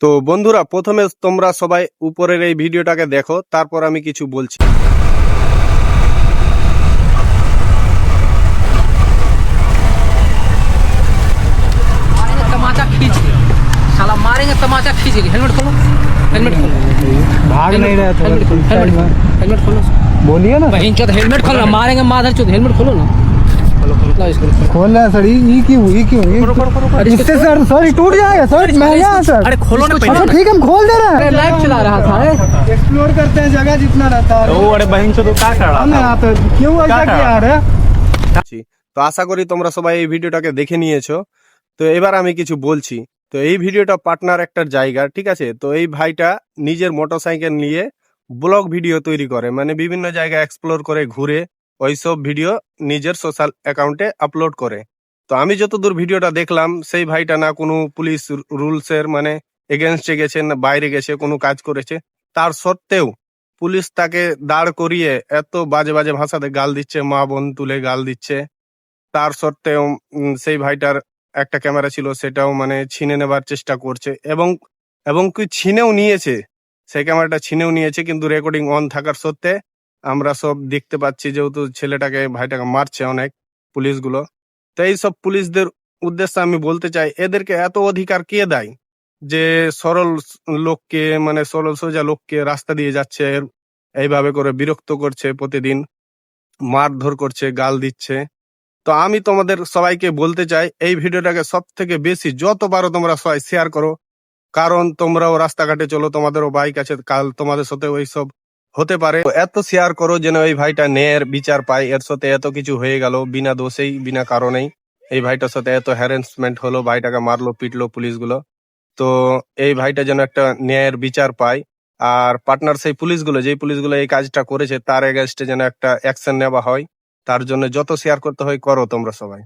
তো বন্ধুরা, প্রথমে তোমরা সবাই উপরের এই ভিডিওটাকে দেখো, তারপর আমি কিছু বলছি। मारेंगे तमाचा खींच के, साला मारेंगे तमाचा खींच के। हेलमेट खोलो, हेलमेट खोलो। भाग नहीं रहा था। हेलमेट खोलो, हेलमेट खोलो। बोलिए ना। बहन चोद हेलमेट खोलो ना, मारेंगे माधर चोद। हेलमेट खोलो ना। लाओ इसको। खोल रहा है सर, ये क्यों अरे इससे सर ये टूट जाएगा सर, महंगा है सर। अरे खोलो ना अच्छा पहले। ठीक है, हम खोल दे रहे अरे हैं। लाइट चला रहा था। एक्सप्लोर करते हैं जगह जितना रहता है। अरे बहन तो क्या कर रहा हम था? यहाँ पे क्यों ऐसा किया रे? তো আশা করি তোমরা সবাই এই ভিডিওটাকে দেখে নিয়েছো। তো এবার আমি কিছু বলছি। তো এই ভিডিওটা পাটনার একটা জায়গা, ঠিক আছে। তো এই ভাইটা নিজের মোটরসাইকেল নিয়ে ব্লগ ভিডিও তৈরি করে, মানে বিভিন্ন জায়গা এক্সপ্লোর করে ঘুরে ওইসব ভিডিও নিজের সোশ্যাল অ্যাকাউন্টে আপলোড করে। তো আমি যতদূর ভিডিওটা দেখলাম, সেই ভাইটা না কোনো পুলিশ রুলসের মানে এগেনস্টে গেছে, না বাইরে গেছে কোনো কাজ করেছে, তার সত্ত্বেও পুলিশ তাকে দাঁড় করিয়ে এত বাজে বাজে ভাষাতে গাল দিচ্ছে, মা বোন তুলে গাল দিচ্ছে। তার সত্ত্বেও সেই ভাইটার একটা ক্যামেরা ছিল, সেটাও মানে ছিনে নেবার চেষ্টা করছে, এবং এবং কি ছিনেও নিয়েছে, সেই ক্যামেরাটা ছিনেও নিয়েছে, কিন্তু রেকর্ডিং অন থাকার সত্ত্বে আমরা সব দেখতে পাচ্ছি, যেহেতু ছেলেটাকে ভাইটাকে মারছে অনেক পুলিশগুলো। তো এইসব পুলিশদের উদ্দেশ্যে আমি বলতে চাই, এদেরকে এত অধিকার কে দেয় যে সরল লোককে, মানে সরল সোজা লোককে রাস্তা দিয়ে যাচ্ছে, এইভাবে করে বিরক্ত করছে, প্রতিদিন মারধর করছে, গাল দিচ্ছে। তো আমি তোমাদের সবাইকে বলতে চাই, এই ভিডিওটাকে সব থেকে বেশি যত পারো তোমরা সবাই শেয়ার করো, কারণ তোমরাও রাস্তাঘাটে চলো, তোমাদেরও বাইক আছে, কাল তোমাদের সাথে ওইসব হতে পারে। তো এত শেয়ার করো যেন এই ভাইটা ন্যায়ের বিচার পায়। এর সাথে এত কিছু হয়ে গেল বিনা দোষেই, বিনা কারণেই এই ভাইটার সাথে এত হ্যারাসমেন্ট হলো, ভাইটাকে মারলো পিটলো পুলিশগুলো। তো এই ভাইটা যেন একটা ন্যায়ের বিচার পায়। আর পার্টনার সেই পুলিশগুলো, যেই পুলিশগুলো এই কাজটা করেছে, তার এগেনস্টে যেন একটা অ্যাকশন নেওয়া হয়। তার জন্য যত শেয়ার করতে হয় করো তোমরা সবাই।